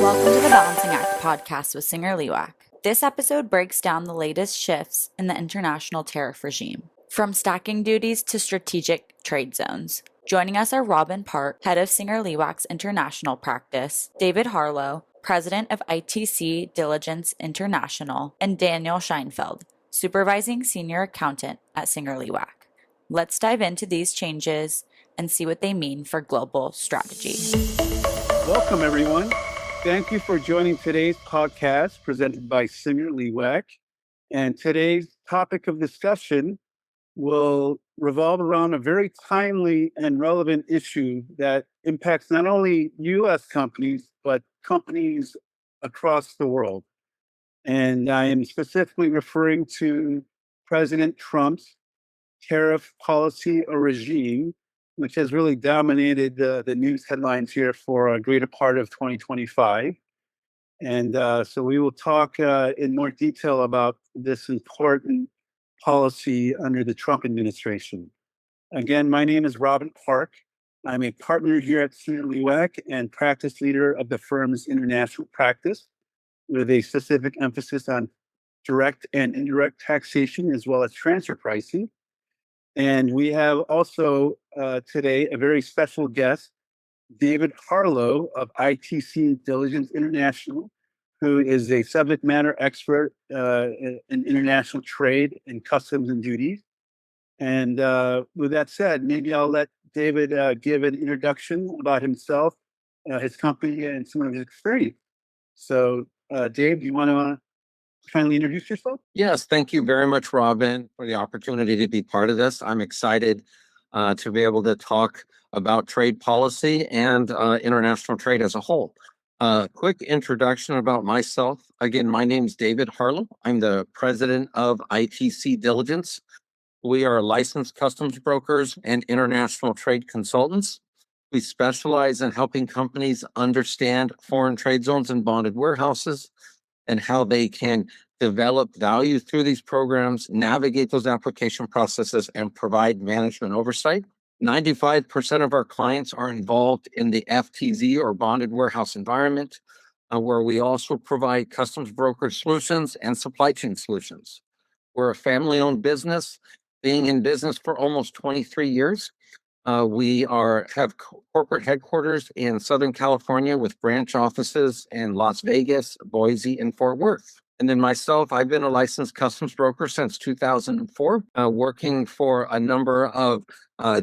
Welcome to the Balancing Act podcast with SingerLewak. This episode breaks down the latest shifts in the international tariff regime, from stacking duties to strategic trade zones. Joining us are Robin Park, head of SingerLewak's international practice, David Harlow, president of ITC Diligence International, and Daniel Sheinfeld, supervising senior accountant at SingerLewak. Let's dive into these changes and see what they mean for global strategy. Welcome, everyone. Thank you for joining today's podcast presented by SingerLewak. And today's topic of discussion will revolve around a very timely and relevant issue that impacts not only U.S. companies, but companies across the world. And I am specifically referring to President Trump's tariff policy or regime, which has really dominated the news headlines here for a greater part of 2025. And so we will talk in more detail about this important policy under the Trump administration. Again, my name is Robin Park. I'm a partner here at SingerLewak and practice leader of the firm's international practice, with a specific emphasis on direct and indirect taxation as well as transfer pricing. And we have also today a very special guest, David Harlow of ITC Diligence International, who is a subject matter expert in international trade and customs and duties. And with that said, maybe I'll let David give an introduction about himself, his company, and some of his experience. So, Dave, do you want to kindly introduce yourself? Yes, thank you very much, Robin, for the opportunity to be part of this. I'm excited to be able to talk about trade policy and international trade as a whole. Quick introduction about myself. Again, my name is David Harlow. I'm the president of ITC Diligence. We are licensed customs brokers and international trade consultants. We specialize in helping companies understand foreign trade zones and bonded warehouses, and how they can develop value through these programs, navigate those application processes, and provide management oversight. 95% of our clients are involved in the FTZ or bonded warehouse environment, where we also provide customs brokerage solutions and supply chain solutions. We're a family-owned business, being in business for almost 23 years. We have corporate headquarters in Southern California with branch offices in Las Vegas, Boise, and Fort Worth. And then myself, I've been a licensed customs broker since 2004, working for a number of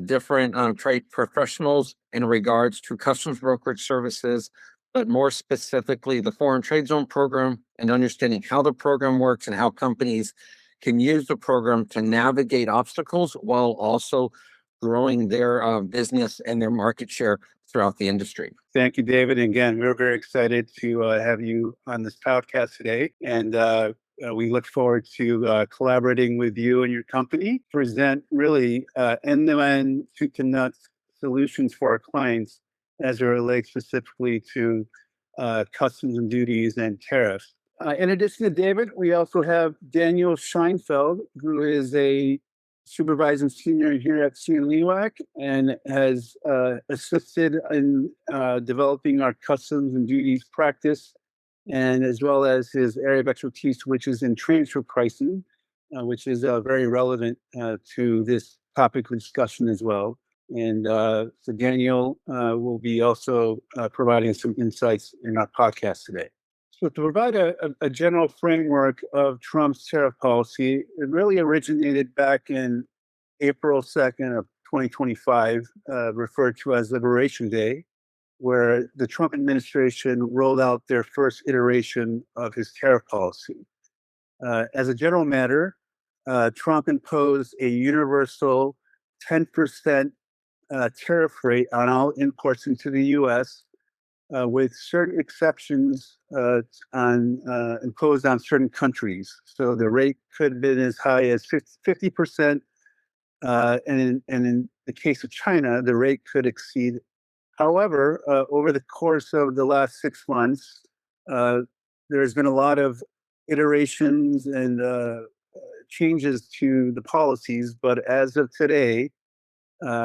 different trade professionals in regards to customs brokerage services, but more specifically the Foreign Trade Zone program, and understanding how the program works and how companies can use the program to navigate obstacles while also growing their business and their market share throughout the industry. Thank you, David. And again, we're very excited to have you on this podcast today. And we look forward to collaborating with you and your company, present really end-to-end soup to nuts solutions for our clients as it relates specifically to customs and duties and tariffs. In addition to David, we also have Daniel Sheinfeld, who is a supervising senior here at SingerLewak and has assisted in developing our customs and duties practice, and as well as his area of expertise, which is in transfer pricing, which is very relevant to this topic of discussion as well. And so Daniel will be also providing some insights in our podcast today. So to provide a general framework of Trump's tariff policy, it really originated back in April 2nd of 2025, referred to as Liberation Day, where the Trump administration rolled out their first iteration of his tariff policy. As a general matter, Trump imposed a universal 10% tariff rate on all imports into the U.S., with certain exceptions imposed on certain countries. So the rate could have been as high as 50%, and in the case of China, the rate could exceed. However, over the course of the last 6 months, there's been a lot of iterations and changes to the policies. But as of today,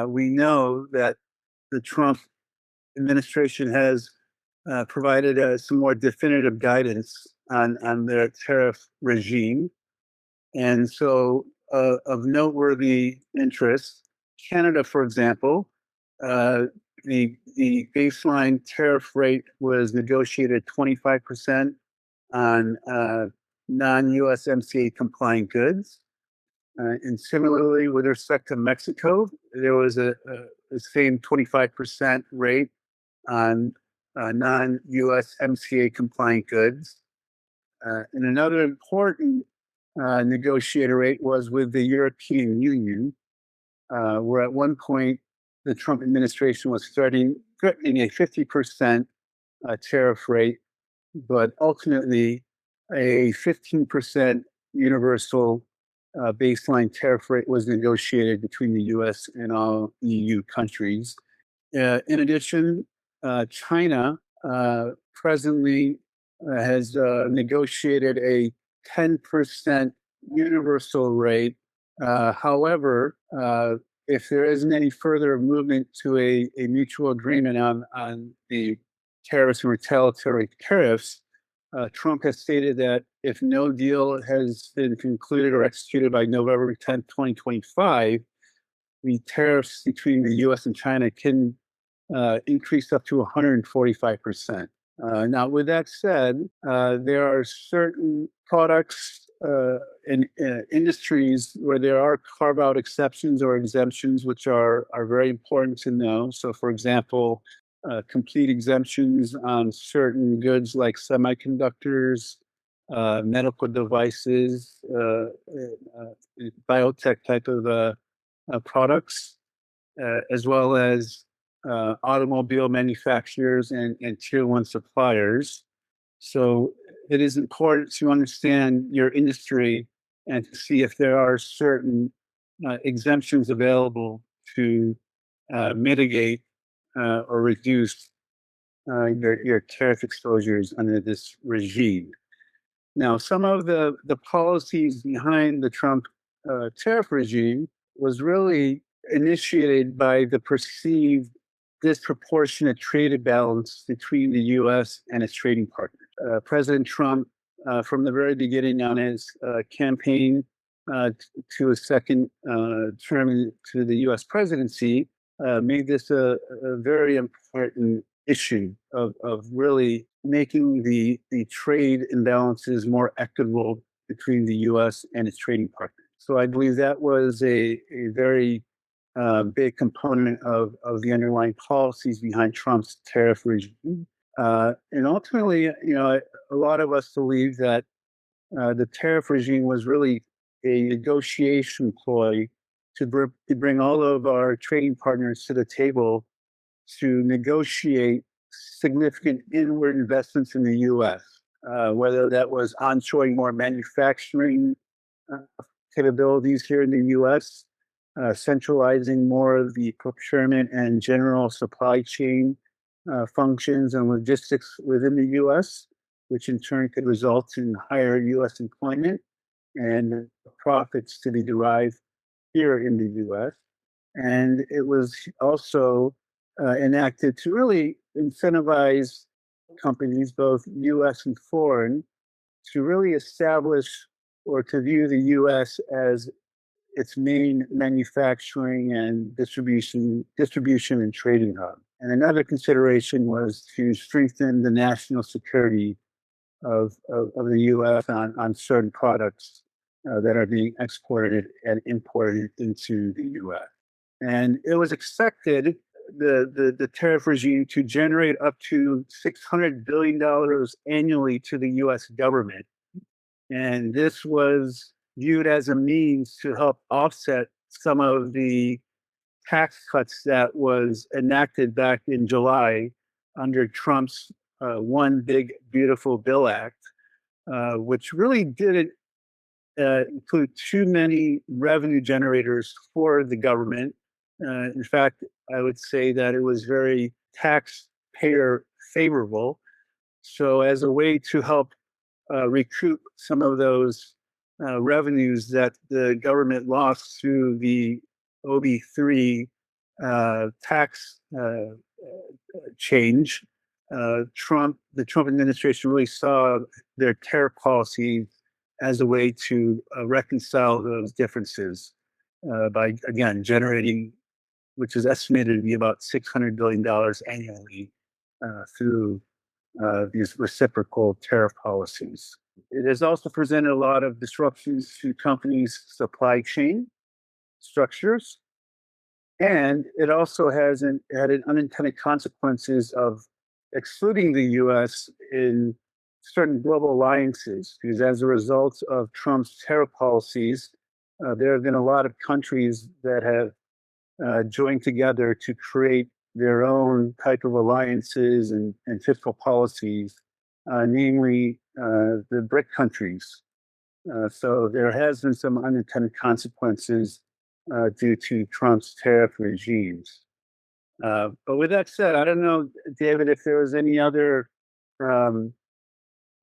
we know that the Trump administration has provided some more definitive guidance on their tariff regime. And so, of noteworthy interest, Canada, for example, the baseline tariff rate was negotiated 25% on non-USMCA compliant goods. And similarly, with respect to Mexico, there was the same 25% rate on non-USMCA compliant goods. And another important negotiator rate was with the European Union, where at one point the Trump administration was threatening a 50% tariff rate, but ultimately a 15% universal baseline tariff rate was negotiated between the US and all EU countries. In addition, China presently has negotiated a 10% universal rate. However, if there isn't any further movement to a mutual agreement on the tariffs and retaliatory tariffs, Trump has stated that if no deal has been concluded or executed by November 10th, 2025, the tariffs between the US and China can increase up to 145%. Now, with that said, there are certain products and industries where there are carve-out exceptions or exemptions, which are very important to know. So, for example, complete exemptions on certain goods like semiconductors, medical devices, biotech type of products, as well as automobile manufacturers and tier one suppliers. So it is important to understand your industry and to see if there are certain exemptions available to mitigate or reduce your tariff exposures under this regime. Now, some of the policies behind the Trump tariff regime was really initiated by the perceived disproportionate trade imbalance between the U.S. and its trading partners. President Trump, from the very beginning on his campaign to a second term to the U.S. presidency, made this a very important issue of really making the trade imbalances more equitable between the U.S. and its trading partners. So I believe that was a very big component of the underlying policies behind Trump's tariff regime. And ultimately, a lot of us believe that the tariff regime was really a negotiation ploy to bring all of our trading partners to the table to negotiate significant inward investments in the U.S., whether that was onshoring more manufacturing capabilities here in the U.S., centralizing more of the procurement and general supply chain functions and logistics within the U.S., which in turn could result in higher U.S. employment and profits to be derived here in the U.S. And it was also enacted to really incentivize companies, both U.S. and foreign, to really establish or to view the U.S. as its main manufacturing and distribution and trading hub. And another consideration was to strengthen the national security of the U.S. on certain products that are being exported and imported into the U.S. And it was expected the tariff regime to generate up to $600 billion annually to the U.S. government. And this was viewed as a means to help offset some of the tax cuts that was enacted back in July under Trump's One Big Beautiful Bill Act, which really didn't include too many revenue generators for the government. In fact, I would say that it was very taxpayer favorable. So as a way to help recoup some of those revenues that the government lost through the OB3 tax change, the Trump administration really saw their tariff policy as a way to reconcile those differences by, again, generating, which is estimated to be about $600 billion annually through these reciprocal tariff policies. It has also presented a lot of disruptions to companies' supply chain structures, and it also has added unintended consequences of excluding the U.S. in certain global alliances, because as a result of Trump's tariff policies, there have been a lot of countries that have joined together to create their own type of alliances and fiscal policies, namely the BRIC countries. So there has been some unintended consequences due to Trump's tariff regimes. But with that said, I don't know, David, if there was any other um,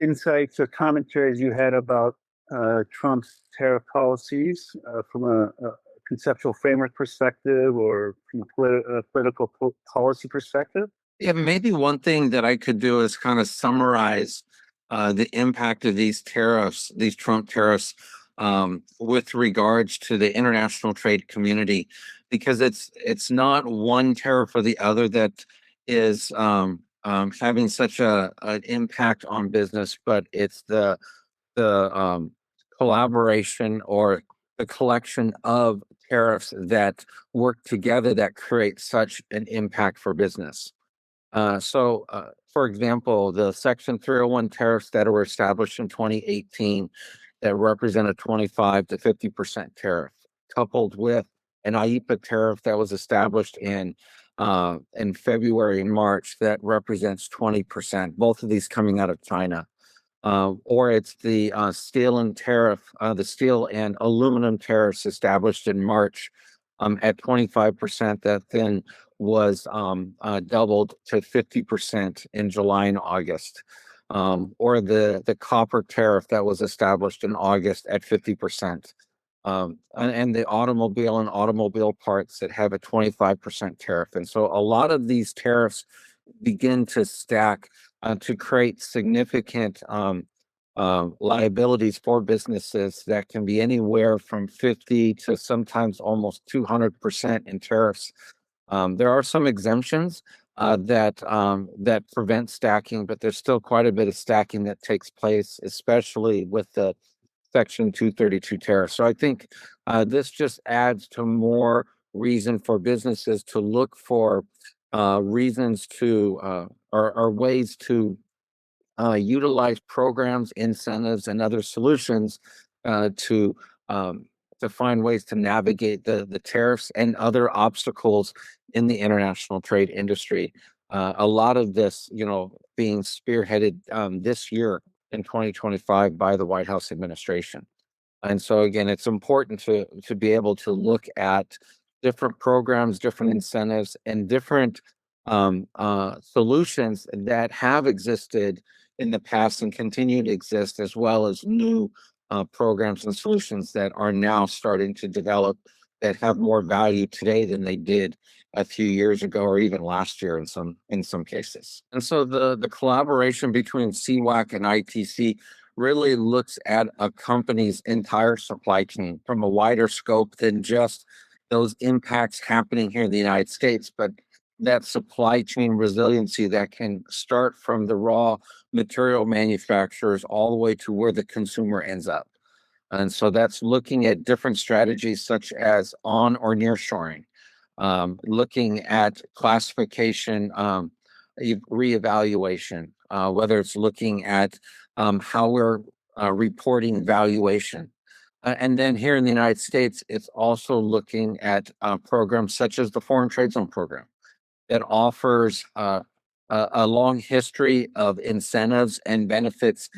insights or commentaries you had about Trump's tariff policies from a conceptual framework perspective or from a political policy perspective? Yeah, maybe one thing that I could do is kind of summarize the impact of these tariffs, these Trump tariffs, with regards to the international trade community, because it's not one tariff or the other that is having such an impact on business, but it's the collaboration or the collection of tariffs that work together that create such an impact for business. For example, the Section 301 tariffs that were established in 2018 that represent a 25 to 50% tariff, coupled with an IEPA tariff that was established in February and March that represents 20%. Both of these coming out of China. Or it's the the steel and aluminum tariffs established in March at 25%, that then was doubled to 50% in July and August. Or the copper tariff that was established in August at 50%. And the automobile parts that have a 25% tariff. And so a lot of these tariffs begin to stack to create significant liabilities for businesses that can be anywhere from 50 to sometimes almost 200% in tariffs. There are some exemptions that prevent stacking, but there's still quite a bit of stacking that takes place, especially with the Section 232 tariff. So I think this just adds to more reason for businesses to look for reasons to or ways to utilize programs, incentives, and other solutions to find ways to navigate the tariffs and other obstacles in the international trade industry. A lot of this, being spearheaded this year in 2025 by the White House administration. And so again, it's important to be able to look at different programs, different incentives, and different solutions that have existed in the past and continue to exist, as well as new programs and solutions that are now starting to develop that have more value today than they did a few years ago or even last year in some cases. And so the collaboration between CWAC and ITC really looks at a company's entire supply chain from a wider scope than just those impacts happening here in the United States, but that supply chain resiliency that can start from the raw material manufacturers all the way to where the consumer ends up. And so that's looking at different strategies such as on or near shoring, looking at classification, reevaluation, whether it's looking at how we're reporting valuation. And then here in the United States, it's also looking at programs such as the Foreign Trade Zone program that offers a long history of incentives and benefits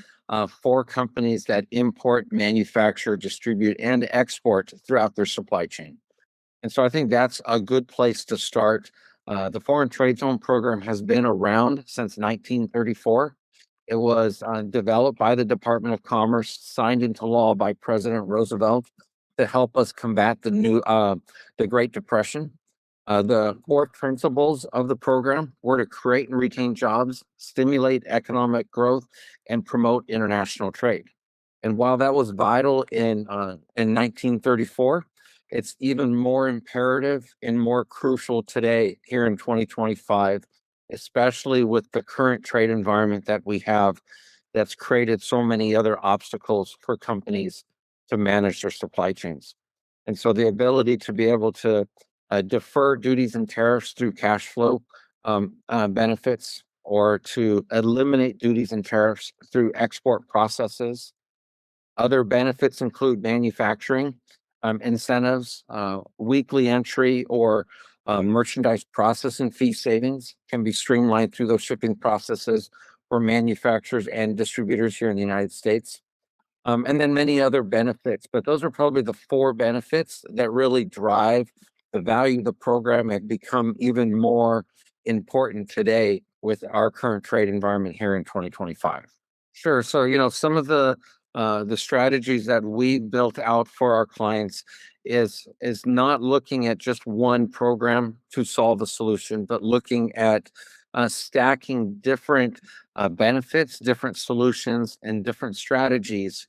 for companies that import, manufacture, distribute, and export throughout their supply chain. And so I think that's a good place to start. The Foreign Trade Zone program has been around since 1934. It was developed by the Department of Commerce, signed into law by President Roosevelt to help us combat the Great Depression. The core principles of the program were to create and retain jobs, stimulate economic growth, and promote international trade. And while that was vital in 1934, it's even more imperative and more crucial today here in 2025, especially with the current trade environment that we have that's created so many other obstacles for companies to manage their supply chains. And so the ability to be able to defer duties and tariffs through cash flow benefits, or to eliminate duties and tariffs through export processes. Other benefits include manufacturing incentives, weekly entry or merchandise processing fee savings can be streamlined through those shipping processes for manufacturers and distributors here in the United States. And then many other benefits, but those are probably the four benefits that really drive the value of the program and become even more important today with our current trade environment here in 2025. Sure. So, some of the strategies that we built out for our clients is not looking at just one program to solve a solution, but looking at stacking different benefits, different solutions, and different strategies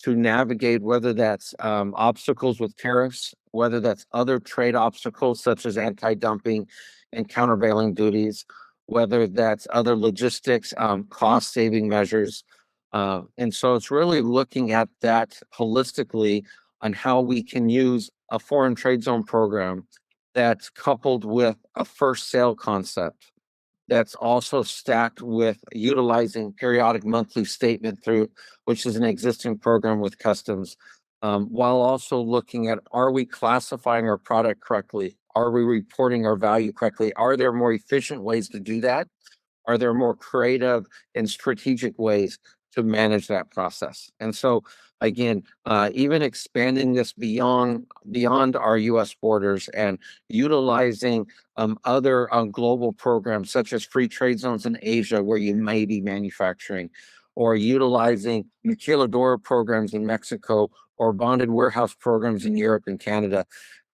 to navigate, whether that's obstacles with tariffs, whether that's other trade obstacles such as anti-dumping and countervailing duties, whether that's other logistics, cost-saving measures. And so it's really looking at that holistically on how we can use a foreign trade zone program that's coupled with a first sale concept that's also stacked with utilizing periodic monthly statement through, which is an existing program with customs, while also looking at, are we classifying our product correctly? Are we reporting our value correctly? Are there more efficient ways to do that? Are there more creative and strategic ways to manage that process? And so, again, even expanding this beyond our U.S. borders and utilizing other global programs such as free trade zones in Asia, where you may be manufacturing, or utilizing maquiladora programs in Mexico, or bonded warehouse programs in Europe and Canada,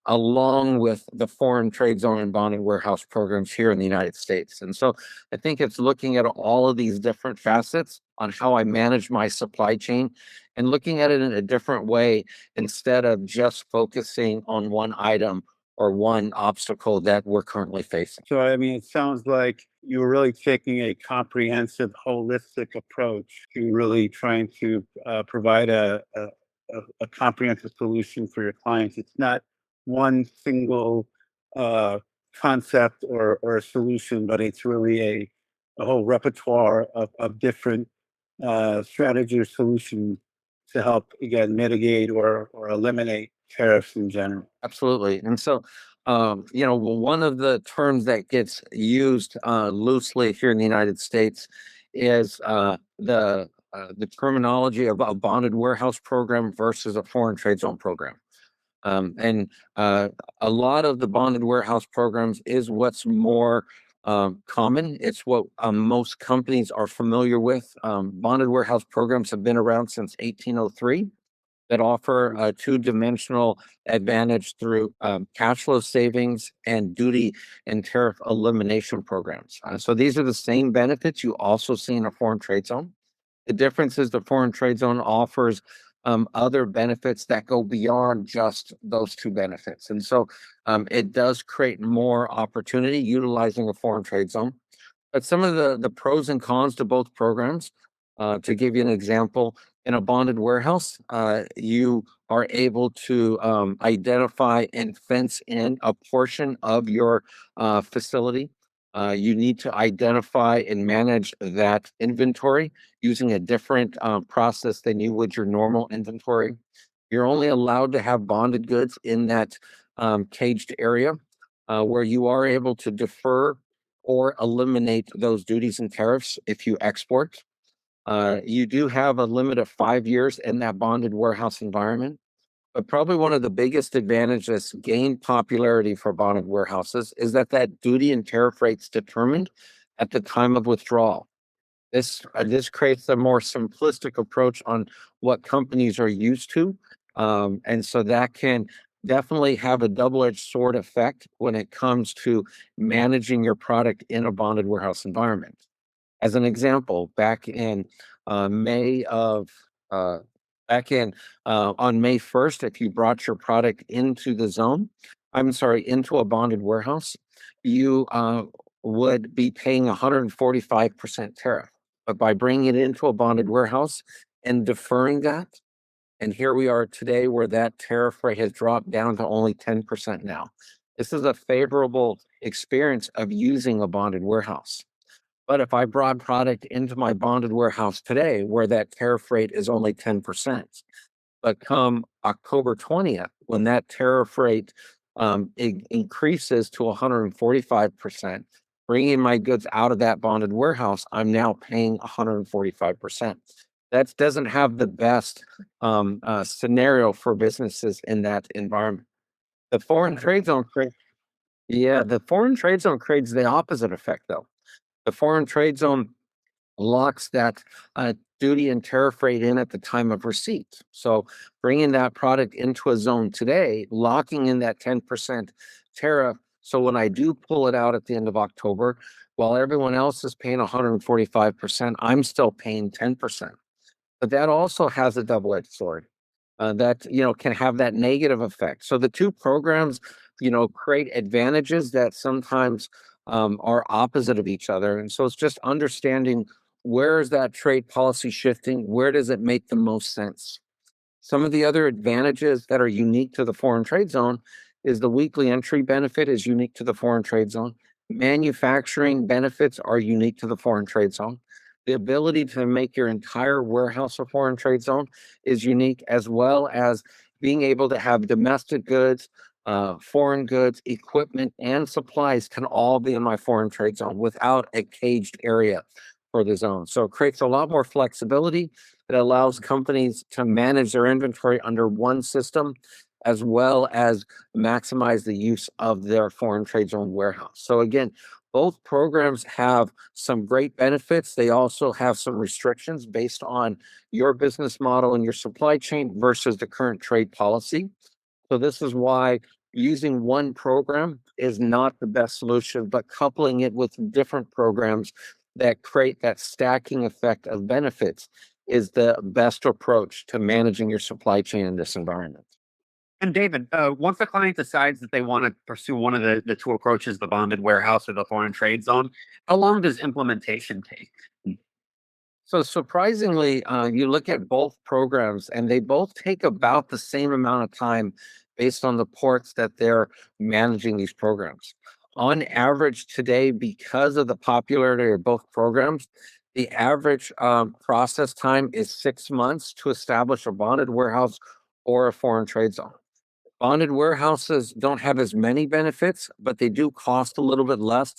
along with the foreign trade zone and bonded warehouse programs here in the United States. And so I think it's looking at all of these different facets on how I manage my supply chain and looking at it in a different way instead of just focusing on one item or one obstacle that we're currently facing. So, I mean, it sounds like you're really taking a comprehensive, holistic approach to really trying to provide a comprehensive solution for your clients. It's not one single concept or a solution, but it's really a whole repertoire of different strategy or solutions to help, again, mitigate or eliminate tariffs in general. Absolutely. And so, one of the terms that gets used loosely here in the United States is the terminology of a bonded warehouse program versus a foreign trade zone program. And a lot of the bonded warehouse programs is what's more common. It's what most companies are familiar with. Bonded warehouse programs have been around since 1803, that offer a two-dimensional advantage through cash flow savings and duty and tariff elimination programs. So these are the same benefits you also see in a foreign trade zone. The difference is the foreign trade zone offers other benefits that go beyond just those two benefits. And so it does create more opportunity utilizing a foreign trade zone. But some of the pros and cons to both programs, to give you an example, in a bonded warehouse, you are able to identify and fence in a portion of your facility. You need to identify and manage that inventory using a different process than you would your normal inventory. You're only allowed to have bonded goods in that caged area, where you are able to defer or eliminate those duties and tariffs if you export. You do have a limit of 5 years in that bonded warehouse environment. But probably one of the biggest advantages that's gained popularity for bonded warehouses is that duty and tariff rate's determined at the time of withdrawal. This creates a more simplistic approach on what companies are used to, and so that can definitely have a double-edged sword effect when it comes to managing your product in a bonded warehouse environment. As an example, May of uh, on May 1st, if you brought your product into into a bonded warehouse, you would be paying 145% tariff. But by bringing it into a bonded warehouse and deferring that, and here we are today where that tariff rate has dropped down to only 10% now. This is a favorable experience of using a bonded warehouse. But if I brought product into my bonded warehouse today where that tariff rate is only 10%, but come October 20th, when that tariff rate increases to 145%, bringing my goods out of that bonded warehouse, I'm now paying 145%. That doesn't have the best scenario for businesses in that environment. The foreign trade zone creates, yeah, the foreign trade zone creates the opposite effect, though. The foreign trade zone locks that duty and tariff rate in at the time of receipt. So bringing that product into a zone today, locking in that 10% tariff. So when I do pull it out at the end of October, while everyone else is paying 145%, I'm still paying 10%. But that also has a double-edged sword that can have that negative effect. So the two programs, create advantages that sometimes are opposite of each other. And so it's just understanding, where is that trade policy shifting? Where does it make the most sense? Some of the other advantages that are unique to the foreign trade zone is the weekly entry benefit is unique to the foreign trade zone. Manufacturing benefits are unique to the foreign trade zone. The ability to make your entire warehouse a foreign trade zone is unique, as well as being able to have domestic goods, foreign goods, equipment, and supplies can all be in my foreign trade zone without a caged area for the zone. So it creates a lot more flexibility. It allows companies to manage their inventory under one system, as well as maximize the use of their foreign trade zone warehouse. So again, both programs have some great benefits. They also have some restrictions based on your business model and your supply chain versus the current trade policy. So this is why using one program is not the best solution, but coupling it with different programs that create that stacking effect of benefits is the best approach to managing your supply chain in this environment. And David, once the client decides that they want to pursue one of the two approaches, the bonded warehouse or the foreign trade zone, how long does implementation take? So surprisingly, you look at both programs and they both take about the same amount of time based on the ports that they're managing these programs. On average today, because of the popularity of both programs, the average process time is 6 months to establish a bonded warehouse or a foreign trade zone. Bonded warehouses don't have as many benefits, but they do cost a little bit less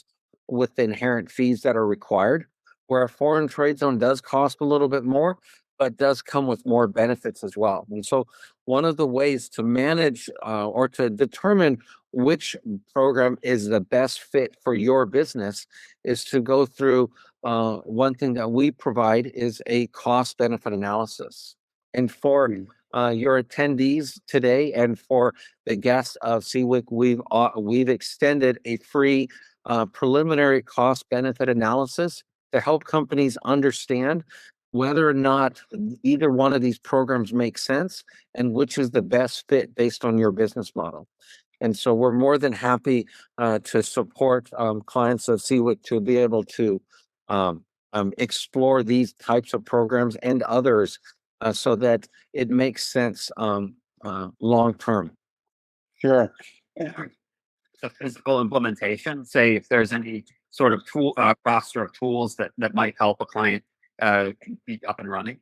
with the inherent fees that are required, where a foreign trade zone does cost a little bit more, but does come with more benefits as well. And so one of the ways to manage or to determine which program is the best fit for your business is to go through one thing that we provide is a cost benefit analysis. And for your attendees today and for the guests of CWIC, we've extended a free preliminary cost benefit analysis to help companies understand whether or not either one of these programs makes sense and which is the best fit based on your business model. And so we're more than happy to support clients of CWIC to be able to explore these types of programs and others so that it makes sense long term. Sure. The physical implementation, say if there's any sort of tool roster of tools that might help a client be up and running.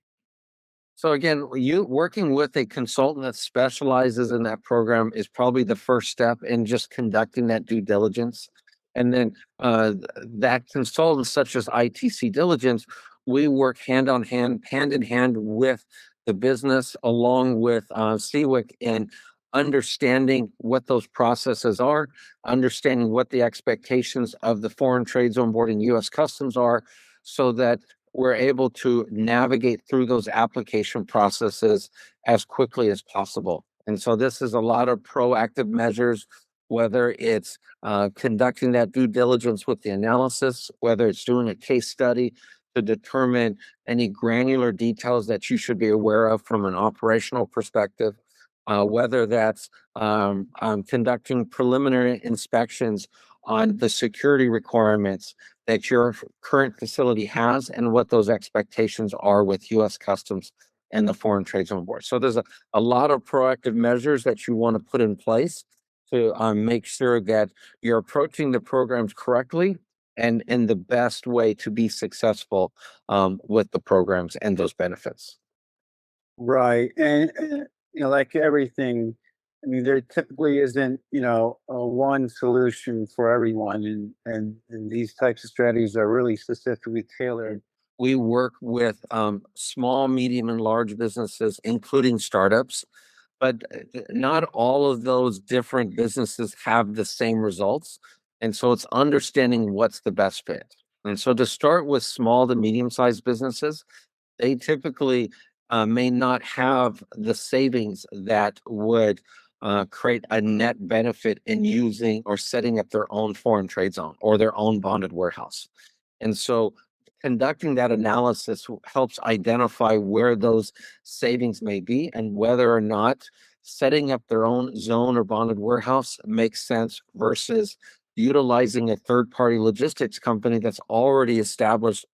So again, you working with a consultant that specializes in that program is probably the first step in just conducting that due diligence. And then that consultant, such as ITC Diligence, we work hand in hand with the business along with CWIC in understanding what those processes are, understanding what the expectations of the Foreign Trade Zone Board and U.S. Customs are, so that we're able to navigate through those application processes as quickly as possible. And so this is a lot of proactive measures, whether it's conducting that due diligence with the analysis, whether it's doing a case study to determine any granular details that you should be aware of from an operational perspective, whether that's conducting preliminary inspections on the security requirements that your current facility has and what those expectations are with U.S. Customs and the Foreign Trade Zone Board. So there's a lot of proactive measures that you want to put in place to make sure that you're approaching the programs correctly and in the best way to be successful with the programs and those benefits. Right. And, like everything, I mean, there typically isn't, a one solution for everyone. And these types of strategies are really specifically tailored. We work with small, medium, and large businesses, including startups, but not all of those different businesses have the same results. And so it's understanding what's the best fit. And so to start with small to medium-sized businesses, they typically may not have the savings that would create a net benefit in using or setting up their own foreign trade zone or their own bonded warehouse. And so conducting that analysis helps identify where those savings may be and whether or not setting up their own zone or bonded warehouse makes sense versus utilizing a third-party logistics company that's already established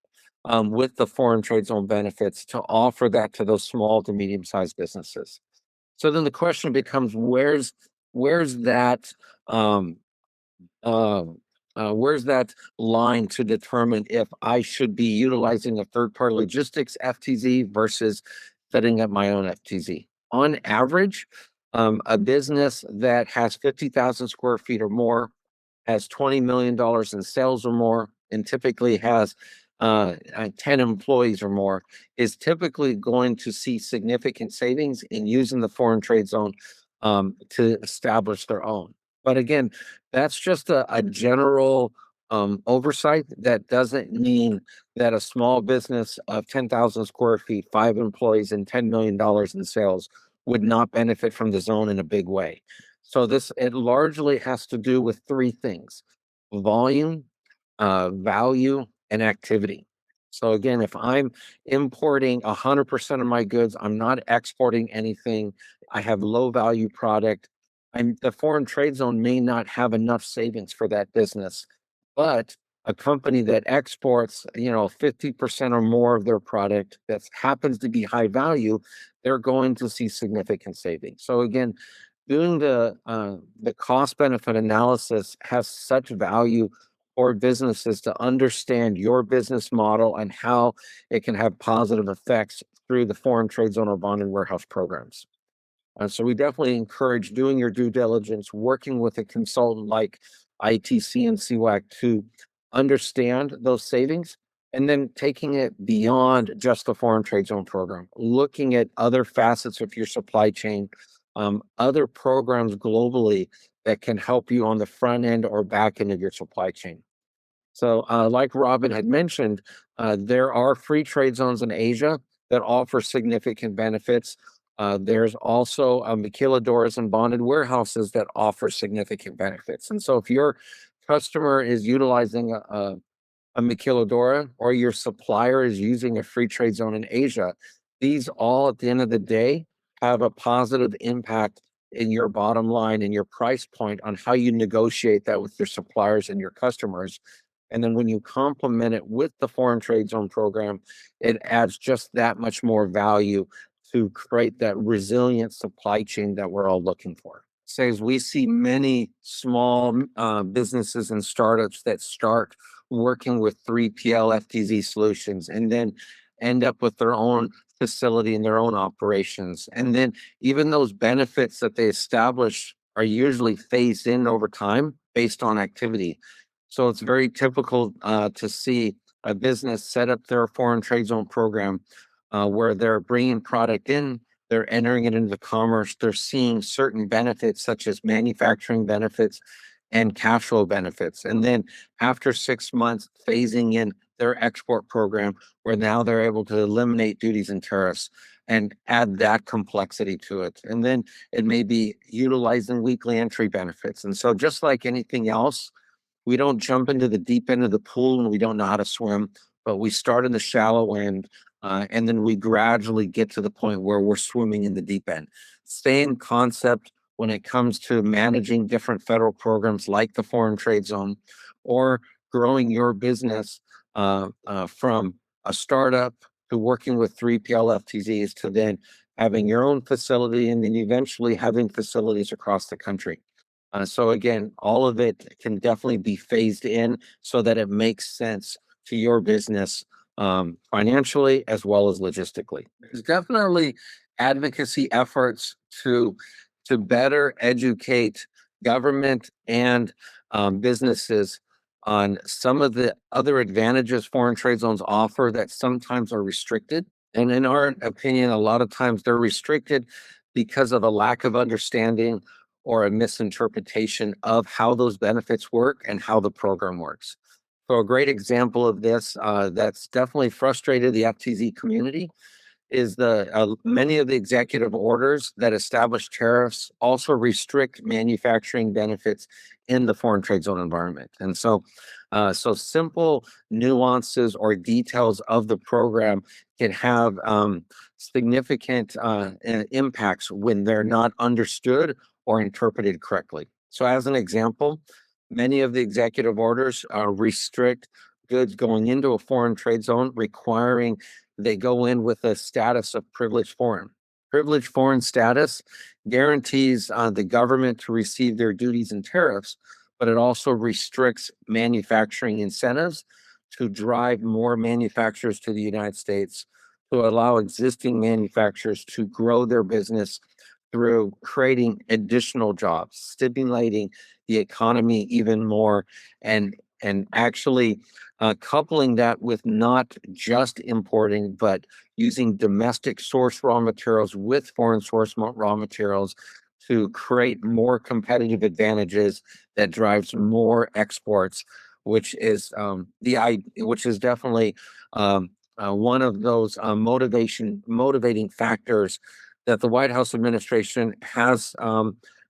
with the foreign trade zone benefits to offer that to those small to medium-sized businesses. So then the question becomes, where's that where's that line to determine if I should be utilizing a third-party logistics FTZ versus setting up my own FTZ? On average, a business that has 50,000 square feet or more, has $20 million in sales or more, and typically has 10 employees or more, is typically going to see significant savings in using the foreign trade zone to establish their own. But again, that's just a general oversight. That doesn't mean that a small business of 10,000 square feet, 5 employees, and $10 million in sales would not benefit from the zone in a big way. So it largely has to do with 3 things: volume, value, and activity. So again, if I'm importing 100% of my goods, I'm not exporting anything, I have low value product, the foreign trade zone may not have enough savings for that business. But a company that exports, 50% or more of their product that happens to be high value, they're going to see significant savings. So again, doing the cost benefit analysis has such value for businesses to understand your business model and how it can have positive effects through the foreign trade zone or bonded warehouse programs. So we definitely encourage doing your due diligence, working with a consultant like ITC and CWAC to understand those savings, and then taking it beyond just the foreign trade zone program, looking at other facets of your supply chain, other programs globally that can help you on the front end or back end of your supply chain. So like Robin had mentioned, there are free trade zones in Asia that offer significant benefits. There's also maquiladoras and bonded warehouses that offer significant benefits. And so if your customer is utilizing a maquiladora or your supplier is using a free trade zone in Asia, these all at the end of the day have a positive impact in your bottom line and your price point on how you negotiate that with your suppliers and your customers. And then when you complement it with the foreign trade zone program, it adds just that much more value to create that resilient supply chain that we're all looking for. Says we see many small businesses and startups that start working with 3PL FTZ solutions and then end up with their own facility and their own operations. And then even those benefits that they establish are usually phased in over time based on activity. So it's very typical to see a business set up their foreign trade zone program where they're bringing product in, they're entering it into commerce, they're seeing certain benefits such as manufacturing benefits and cash flow benefits. And then after 6 months, phasing in their export program, where now they're able to eliminate duties and tariffs and add that complexity to it. And then it may be utilizing weekly entry benefits. And so just like anything else, we don't jump into the deep end of the pool and we don't know how to swim, but we start in the shallow end, and then we gradually get to the point where we're swimming in the deep end. Same concept when it comes to managing different federal programs like the Foreign Trade Zone, or growing your business from a startup to working with 3PL FTZs to then having your own facility and then eventually having facilities across the country. So again, all of it can definitely be phased in so that it makes sense to your business, financially as well as logistically. There's definitely advocacy efforts to better educate government and businesses on some of the other advantages foreign trade zones offer that sometimes are restricted. And in our opinion, a lot of times they're restricted because of a lack of understanding or a misinterpretation of how those benefits work and how the program works. So a great example of this that's definitely frustrated the FTZ community is the many of the executive orders that establish tariffs also restrict manufacturing benefits in the foreign trade zone environment. And so, so simple nuances or details of the program can have significant impacts when they're not understood or interpreted correctly. So as an example, many of the executive orders restrict goods going into a foreign trade zone, requiring they go in with a status of privileged foreign. Privileged foreign status guarantees the government to receive their duties and tariffs, but it also restricts manufacturing incentives to drive more manufacturers to the United States, to allow existing manufacturers to grow their business through creating additional jobs, stimulating the economy even more, and actually coupling that with not just importing, but using domestic source raw materials with foreign source raw materials to create more competitive advantages that drives more exports, which is which is definitely one of those motivating factors that the White House administration has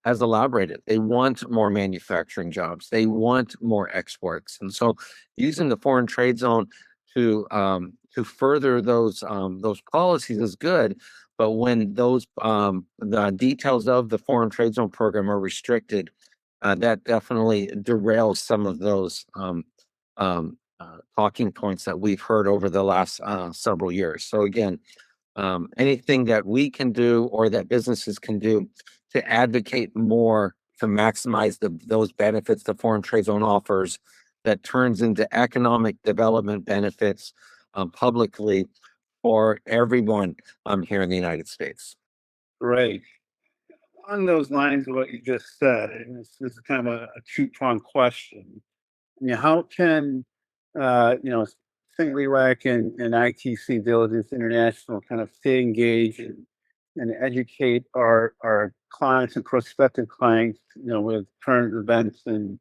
elaborated. They want more manufacturing jobs. They want more exports, and so using the foreign trade zone to further those policies is good. But when the details of the foreign trade zone program are restricted, that definitely derails some of those talking points that we've heard over the last several years. So again, anything that we can do or that businesses can do to advocate more to maximize those benefits the foreign trade zone offers, that turns into economic development benefits publicly for everyone here in the United States. Great. On those lines of what you just said, and this is kind of a two-pronged question. How can SingerLewak and ITC Diligence International kind of stay engaged and educate our clients and prospective clients, with current events and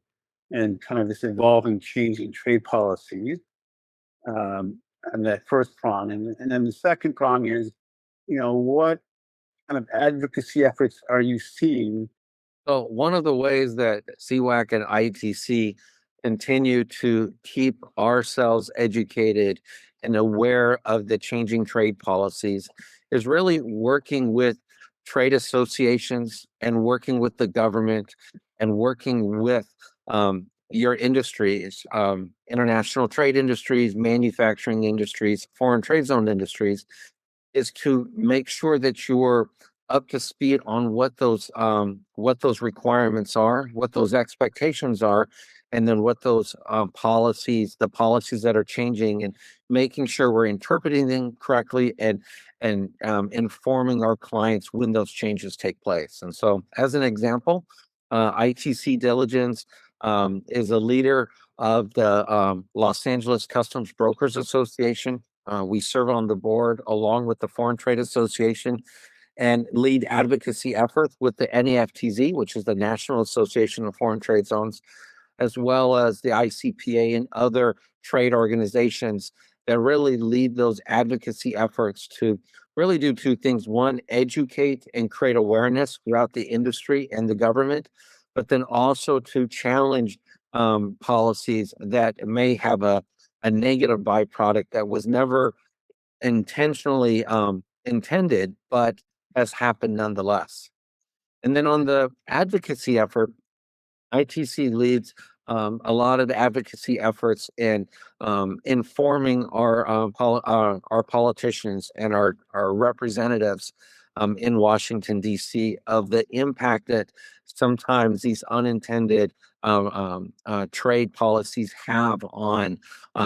kind of this evolving change in trade policies? And that first prong, and then the second prong is, what kind of advocacy efforts are you seeing? So one of the ways that CWAC and ITC continue to keep ourselves educated and aware of the changing trade policies is really working with trade associations and working with the government and working with your industries, international trade industries, manufacturing industries, foreign trade zone industries, is to make sure that you're up to speed on what those requirements are, what those expectations are, and then what those the policies that are changing, and making sure we're interpreting them correctly and informing our clients when those changes take place. And so, as an example, ITC Diligence is a leader of the Los Angeles Customs Brokers Association. We serve on the board along with the Foreign Trade Association and lead advocacy efforts with the NAFTZ, which is the National Association of Foreign Trade Zones. as well as the ICPA and other trade organizations that really lead those advocacy efforts to really do two things. One, educate and create awareness throughout the industry and the government, but then also to challenge policies that may have a negative byproduct that was never intentionally intended, but has happened nonetheless. And then on the advocacy effort, ITC leads a lot of advocacy efforts in informing our politicians and our representatives in Washington, D.C. of the impact that sometimes these unintended trade policies have on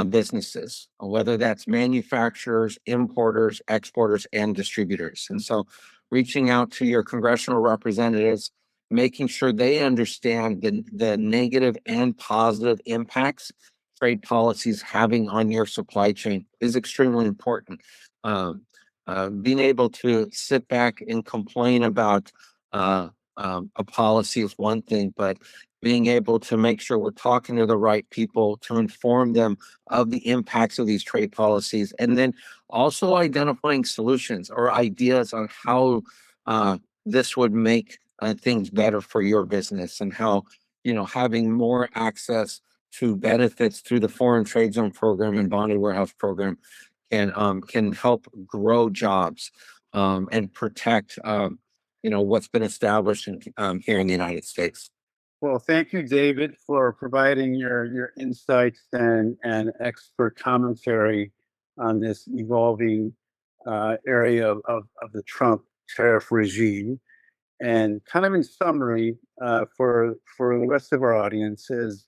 businesses, whether that's manufacturers, importers, exporters, and distributors. And so reaching out to your congressional representatives, making sure they understand the negative and positive impacts trade policies having on your supply chain is extremely important. Being able to sit back and complain about a policy is one thing, but being able to make sure we're talking to the right people to inform them of the impacts of these trade policies, and then also identifying solutions or ideas on how this would make things better for your business, and how, having more access to benefits through the foreign trade zone program and bonded warehouse program can help grow jobs and protect what's been established here in the United States. Well, thank you, David, for providing your insights and expert commentary on this evolving area of the Trump tariff regime. And kind of in summary, for the rest of our audience, as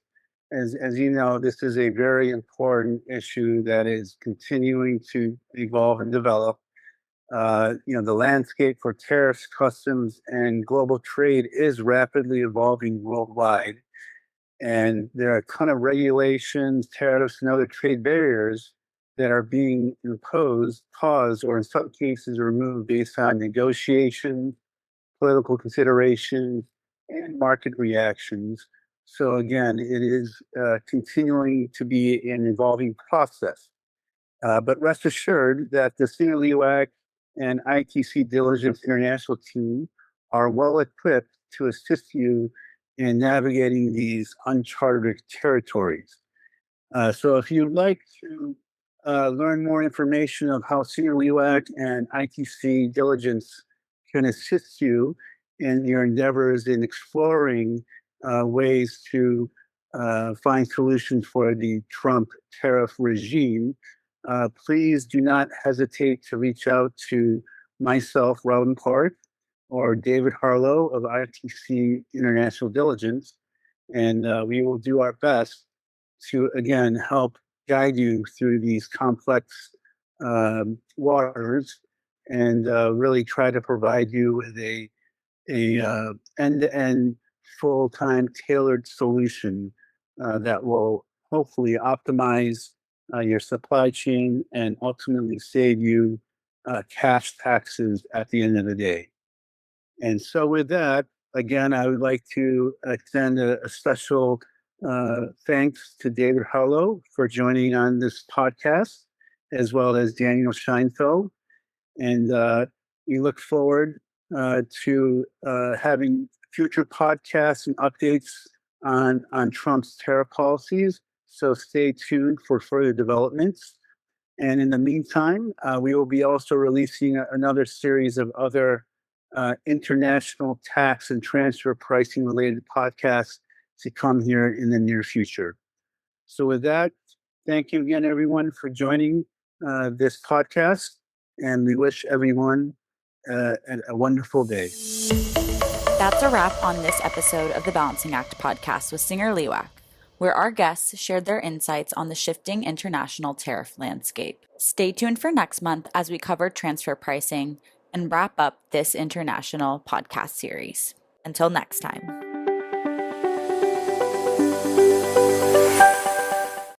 you know, this is a very important issue that is continuing to evolve and develop. The landscape for tariffs, customs, and global trade is rapidly evolving worldwide. And there are a ton of regulations, tariffs, and other trade barriers that are being imposed, paused, or in some cases removed based on negotiations, political considerations, and market reactions. So again, it is continuing to be an evolving process. But rest assured that the SingerLewak and ITC Diligence International team are well equipped to assist you in navigating these uncharted territories. So if you'd like to learn more information of how SingerLewak and ITC Diligence can assist you in your endeavors in exploring ways to find solutions for the Trump tariff regime, please do not hesitate to reach out to myself, Robin Park, or David Harlow of ITC International Diligence, and we will do our best to, again, help guide you through these complex waters and really try to provide you with a end-to-end, full-time, tailored solution that will hopefully optimize your supply chain and ultimately save you cash taxes at the end of the day. And so with that, again, I would like to extend a special thanks to David Harlow for joining on this podcast, as well as Daniel Sheinfeld. And we look forward to having future podcasts and updates on Trump's tariff policies. So stay tuned for further developments. And in the meantime, we will be also releasing another series of other international tax and transfer pricing related podcasts to come here in the near future. So with that, thank you again, everyone, for joining this podcast. And we wish everyone a wonderful day. That's a wrap on this episode of the Balancing Act podcast with SingerLewak, where our guests shared their insights on the shifting international tariff landscape. Stay tuned for next month as we cover transfer pricing and wrap up this international podcast series. Until next time.